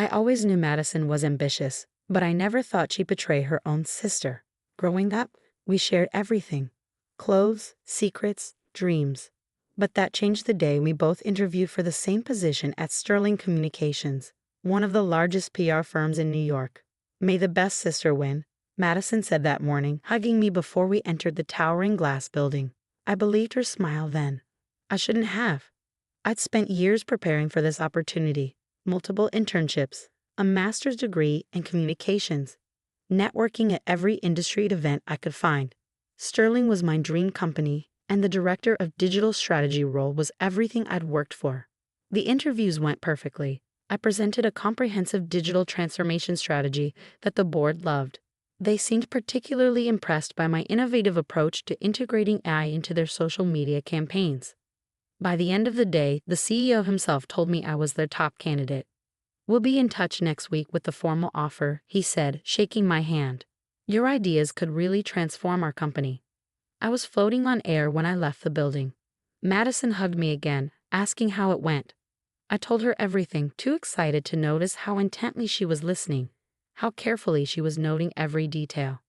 I always knew Madison was ambitious, but I never thought she'd betray her own sister. Growing up, we shared everything: clothes, secrets, dreams. But that changed the day we both interviewed for the same position at Sterling Communications, one of the largest PR firms in New York. May the best sister win, Madison said that morning, hugging me before we entered the towering glass building. I believed her smile then. I shouldn't have. I'd spent years preparing for this opportunity: multiple internships, a master's degree in communications, networking at every industry event I could find. Sterling was my dream company, and the director of digital strategy role was everything I'd worked for. The interviews went perfectly. I presented a comprehensive digital transformation strategy that the board loved. They seemed particularly impressed by my innovative approach to integrating AI into their social media campaigns. By the end of the day, the CEO himself told me I was their top candidate. "We'll be in touch next week with the formal offer," he said, shaking my hand. "Your ideas could really transform our company." I was floating on air when I left the building. Madison hugged me again, asking how it went. I told her everything, too excited to notice how intently she was listening, how carefully she was noting every detail.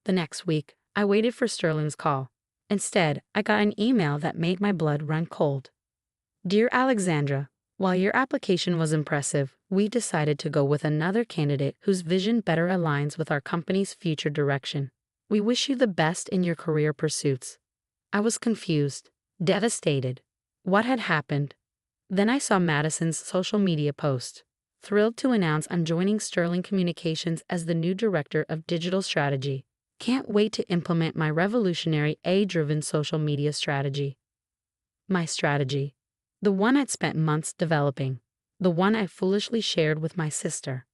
The next week, I waited for Sterling's call. Instead, I got an email that made my blood run cold. "Dear Alexandra, while your application was impressive, we decided to go with another candidate whose vision better aligns with our company's future direction. We wish you the best in your career pursuits." I was confused, devastated. What had happened? Then I saw Madison's social media post. "Thrilled to announce I'm joining Sterling Communications as the new director of digital strategy. Can't wait to implement my revolutionary AI-driven social media strategy." My strategy. The one I'd spent months developing. The one I foolishly shared with my sister.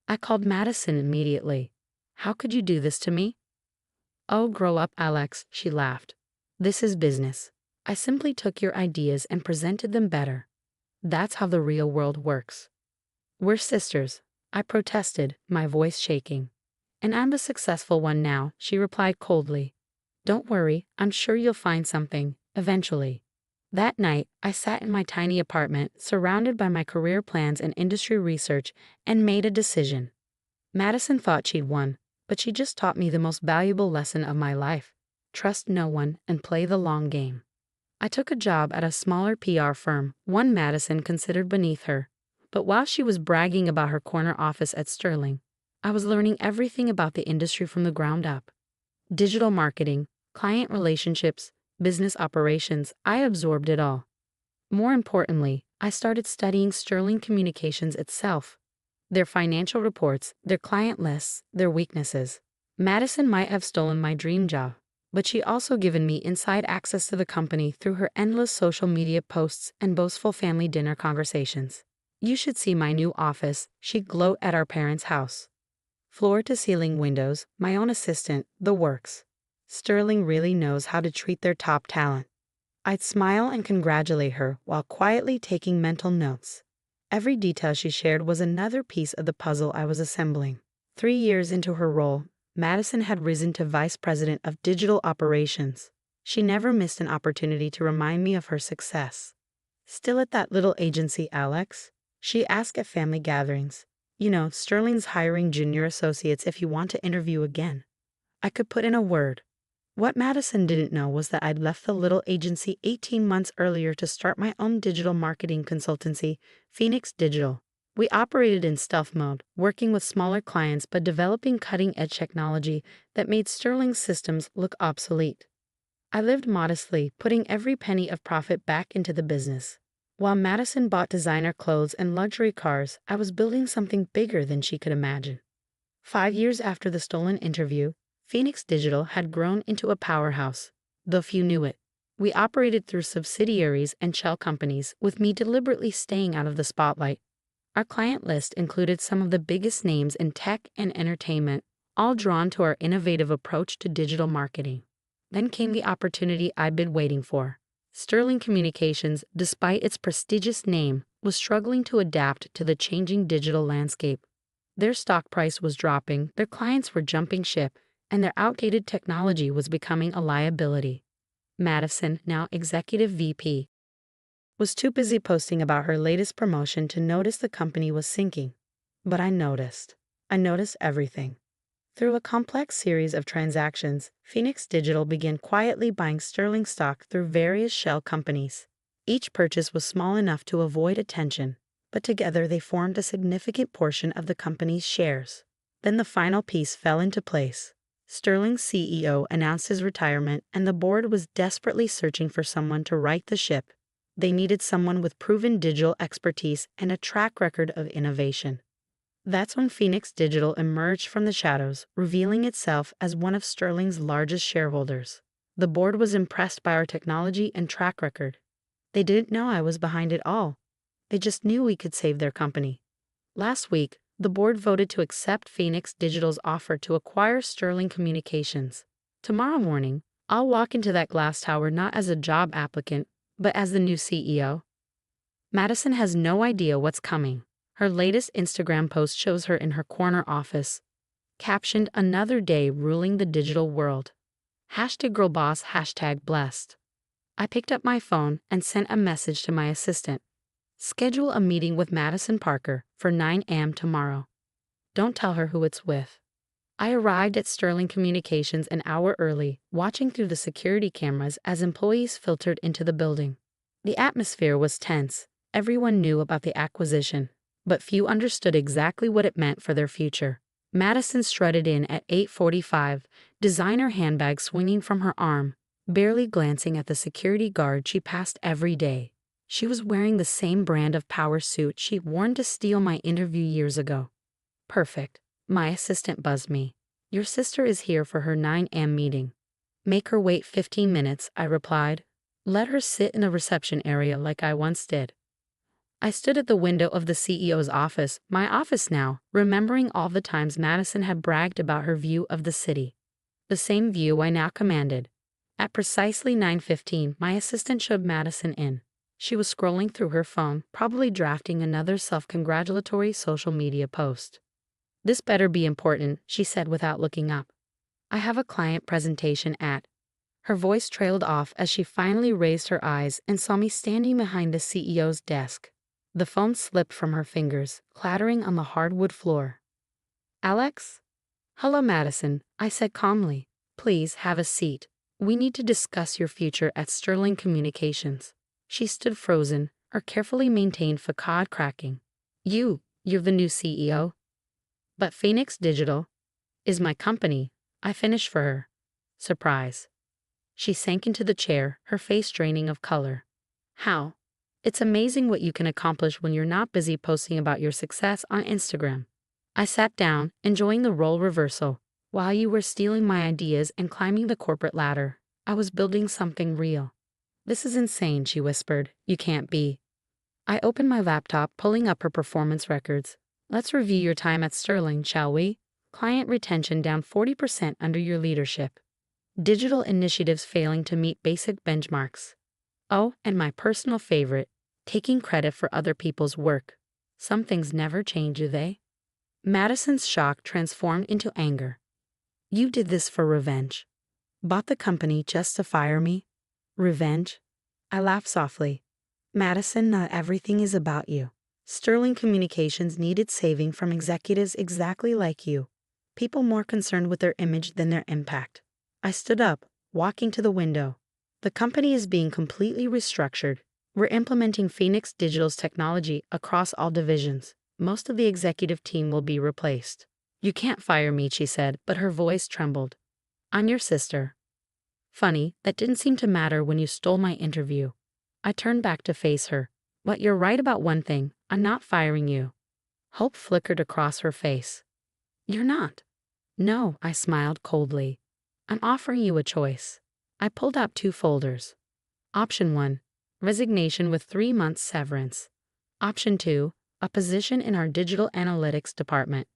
I called Madison immediately. "How could you do this to me?" "Oh, grow up, Alex," she laughed. "This is business. I simply took your ideas and presented them better. That's how the real world works." "We're sisters," I protested, my voice shaking. "And I'm the successful one now," she replied coldly. "Don't worry, I'm sure you'll find something, eventually." That night, I sat in my tiny apartment, surrounded by my career plans and industry research, and made a decision. Madison thought she'd won, but she just taught me the most valuable lesson of my life: trust no one and play the long game. I took a job at a smaller PR firm, one Madison considered beneath her. But while she was bragging about her corner office at Sterling, I was learning everything about the industry from the ground up. Digital marketing, client relationships, business operations, I absorbed it all. More importantly, I started studying Sterling Communications itself. Their financial reports, their client lists, their weaknesses. Madison might have stolen my dream job, but she also given me inside access to the company through her endless social media posts and boastful family dinner conversations. "You should see my new office," she'd gloat at our parents' house. Floor-to-ceiling windows, my own assistant, the works. Sterling really knows how to treat their top talent. I'd smile and congratulate her while quietly taking mental notes. Every detail she shared was another piece of the puzzle I was assembling. 3 years into her role, Madison had risen to vice president of digital operations. She never missed an opportunity to remind me of her success. "Still at that little agency, Alex?" she asked at family gatherings. "You know, Sterling's hiring junior associates if you want to interview again." I could put in a word. What Madison didn't know was that I'd left the little agency 18 months earlier to start my own digital marketing consultancy, Phoenix Digital. We operated in stealth mode, working with smaller clients but developing cutting-edge technology that made Sterling's systems look obsolete. I lived modestly, putting every penny of profit back into the business. While Madison bought designer clothes and luxury cars, I was building something bigger than she could imagine. 5 years after the stolen interview, Phoenix Digital had grown into a powerhouse, though few knew it. We operated through subsidiaries and shell companies, with me deliberately staying out of the spotlight. Our client list included some of the biggest names in tech and entertainment, all drawn to our innovative approach to digital marketing. Then came the opportunity I'd been waiting for. Sterling Communications, despite its prestigious name, was struggling to adapt to the changing digital landscape. Their stock price was dropping, their clients were jumping ship, and their outdated technology was becoming a liability. Madison, now executive VP, was too busy posting about her latest promotion to notice the company was sinking. But I noticed. I noticed everything. Through a complex series of transactions, Phoenix Digital began quietly buying sterling stock through various shell companies. Each purchase was small enough to avoid attention, but together they formed a significant portion of the company's shares. Then the final piece fell into place. Sterling's CEO announced his retirement, and the board was desperately searching for someone to right the ship. They needed someone with proven digital expertise and a track record of innovation. That's when Phoenix Digital emerged from the shadows, revealing itself as one of Sterling's largest shareholders. The board was impressed by our technology and track record. They didn't know I was behind it all. They just knew we could save their company. Last week, the board voted to accept Phoenix Digital's offer to acquire Sterling Communications. Tomorrow morning, I'll walk into that glass tower not as a job applicant, but as the new CEO. Madison has no idea what's coming. Her latest Instagram post shows her in her corner office, captioned "Another day ruling the digital world." #girlboss, #blessed. I picked up my phone and sent a message to my assistant. Schedule a meeting with Madison Parker for 9 a.m. tomorrow. Don't tell her who it's with. I arrived at Sterling Communications an hour early, watching through the security cameras as employees filtered into the building. The atmosphere was tense. Everyone knew about the acquisition, but few understood exactly what it meant for their future. Madison strutted in at 8:45, designer handbag swinging from her arm, barely glancing at the security guard she passed every day. She was wearing the same brand of power suit she'd worn to steal my interview years ago. Perfect. My assistant buzzed me. Your sister is here for her 9 a.m. meeting. Make her wait 15 minutes, I replied. Let her sit in the reception area like I once did. I stood at the window of the CEO's office, my office now, remembering all the times Madison had bragged about her view of the city. The same view I now commanded. At precisely 9:15, my assistant showed Madison in. She was scrolling through her phone, probably drafting another self-congratulatory social media post. This better be important, she said without looking up. I have a client presentation at. Her voice trailed off as she finally raised her eyes and saw me standing behind the CEO's desk. The phone slipped from her fingers, clattering on the hardwood floor. Alex? Hello, Madison, I said calmly. Please have a seat. We need to discuss your future at Sterling Communications. She stood frozen, her carefully maintained facade cracking. You're the new CEO? But Phoenix Digital is my company, I finished for her. Surprise. She sank into the chair, her face draining of color. How? It's amazing what you can accomplish when you're not busy posting about your success on Instagram. I sat down, enjoying the role reversal. While you were stealing my ideas and climbing the corporate ladder, I was building something real. This is insane, she whispered. You can't be. I opened my laptop, pulling up her performance records. Let's review your time at Sterling, shall we? Client retention down 40% under your leadership. Digital initiatives failing to meet basic benchmarks. Oh, and my personal favorite, taking credit for other people's work. Some things never change, do they? Madison's shock transformed into anger. You did this for revenge. Bought the company just to fire me? Revenge? I laughed softly. Madison, not everything is about you. Sterling Communications needed saving from executives exactly like you. People more concerned with their image than their impact. I stood up, walking to the window. The company is being completely restructured. We're implementing Phoenix Digital's technology across all divisions. Most of the executive team will be replaced. You can't fire me, she said, but her voice trembled. I'm your sister. Funny, that didn't seem to matter when you stole my interview. I turned back to face her. But you're right about one thing, I'm not firing you. Hope flickered across her face. You're not? No, I smiled coldly. I'm offering you a choice. I pulled out 2 folders. Option 1, resignation with 3 months severance. Option 2, a position in our digital analytics department.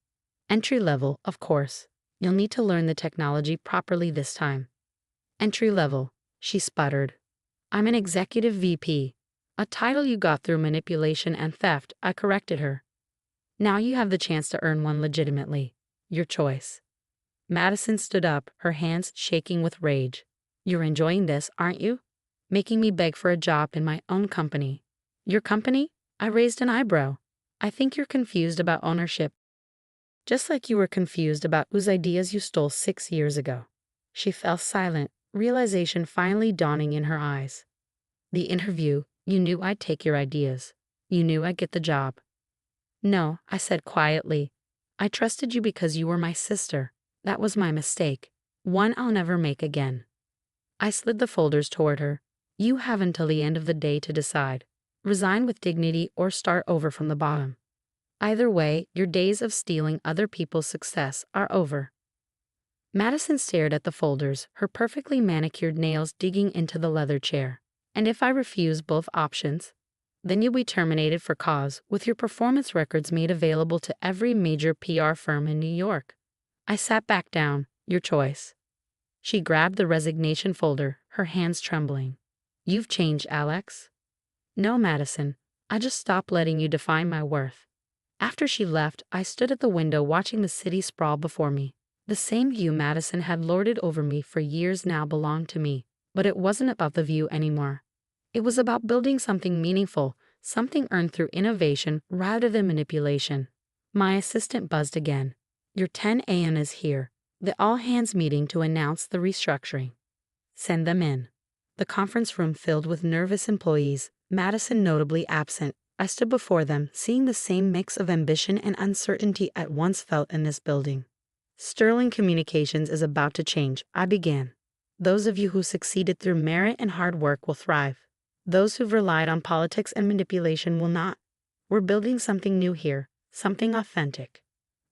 Entry level, of course. You'll need to learn the technology properly this time. Entry level, she sputtered. I'm an executive VP. A title you got through manipulation and theft, I corrected her. Now you have the chance to earn one legitimately. Your choice. Madison stood up, her hands shaking with rage. You're enjoying this, aren't you? Making me beg for a job in my own company. Your company? I raised an eyebrow. I think you're confused about ownership, just like you were confused about whose ideas you stole 6 years ago. She fell silent, realization finally dawning in her eyes. The interview, you knew I'd take your ideas. You knew I'd get the job. No, I said quietly. I trusted you because you were my sister. That was my mistake. One I'll never make again. I slid the folders toward her. You have until the end of the day to decide. Resign with dignity or start over from the bottom. Either way, your days of stealing other people's success are over. Madison stared at the folders, her perfectly manicured nails digging into the leather chair. And if I refuse both options, then you'll be terminated for cause, with your performance records made available to every major PR firm in New York. I sat back down. Your choice. She grabbed the resignation folder, her hands trembling. You've changed, Alex. No, Madison. I just stopped letting you define my worth. After she left, I stood at the window watching the city sprawl before me. The same view Madison had lorded over me for years now belonged to me, but it wasn't about the view anymore. It was about building something meaningful, something earned through innovation rather than manipulation. My assistant buzzed again. Your 10 a.m. is here. The all-hands meeting to announce the restructuring. Send them in. The conference room filled with nervous employees, Madison notably absent. I stood before them, seeing the same mix of ambition and uncertainty I once felt in this building. Sterling Communications is about to change, I began. Those of you who succeeded through merit and hard work will thrive. Those who've relied on politics and manipulation will not. We're building something new here, something authentic.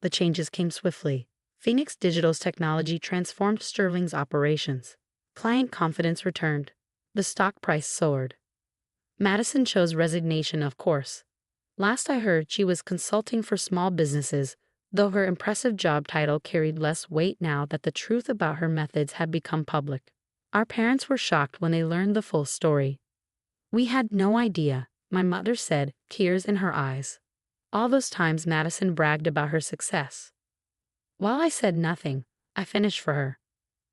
The changes came swiftly. Phoenix Digital's technology transformed Sterling's operations. Client confidence returned. The stock price soared. Madison chose resignation, of course. Last I heard, she was consulting for small businesses, though her impressive job title carried less weight now that the truth about her methods had become public. Our parents were shocked when they learned the full story. We had no idea, my mother said, tears in her eyes. All those times Madison bragged about her success. While I said nothing, I finished for her.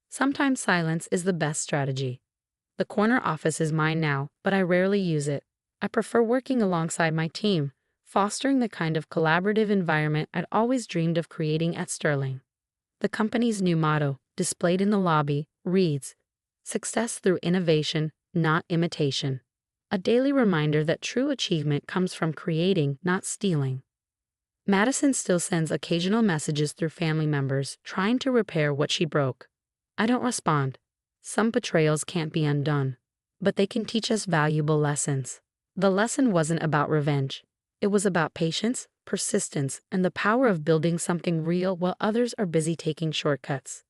Sometimes silence is the best strategy. The corner office is mine now, but I rarely use it. I prefer working alongside my team, fostering the kind of collaborative environment I'd always dreamed of creating at Sterling. The company's new motto, displayed in the lobby, reads, "Success through innovation, not imitation." A daily reminder that true achievement comes from creating, not stealing. Madison still sends occasional messages through family members, trying to repair what she broke. I don't respond. Some betrayals can't be undone, but they can teach us valuable lessons. The lesson wasn't about revenge. It was about patience, persistence, and the power of building something real while others are busy taking shortcuts.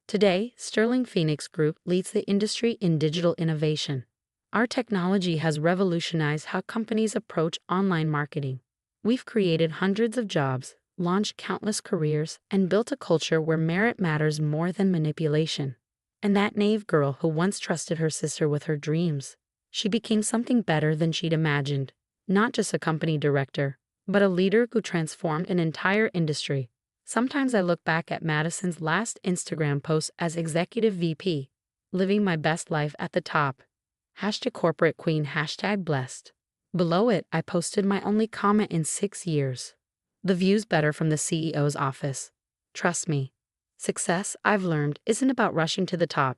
Today, Sterling Phoenix Group leads the industry in digital innovation. Our technology has revolutionized how companies approach online marketing. We've created hundreds of jobs, launched countless careers, and built a culture where merit matters more than manipulation. And that naive girl who once trusted her sister with her dreams, she became something better than she'd imagined. Not just a company director, but a leader who transformed an entire industry. Sometimes I look back at Madison's last Instagram post as Executive VP, living my best life at the top. #corporate_queen, #blessed. Below it, I posted my only comment in 6 years. The view's better from the CEO's office. Trust me. Success, I've learned, isn't about rushing to the top.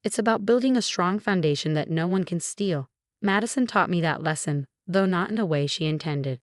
It's about building a strong foundation that no one can steal. Madison taught me that lesson, though not in the way she intended.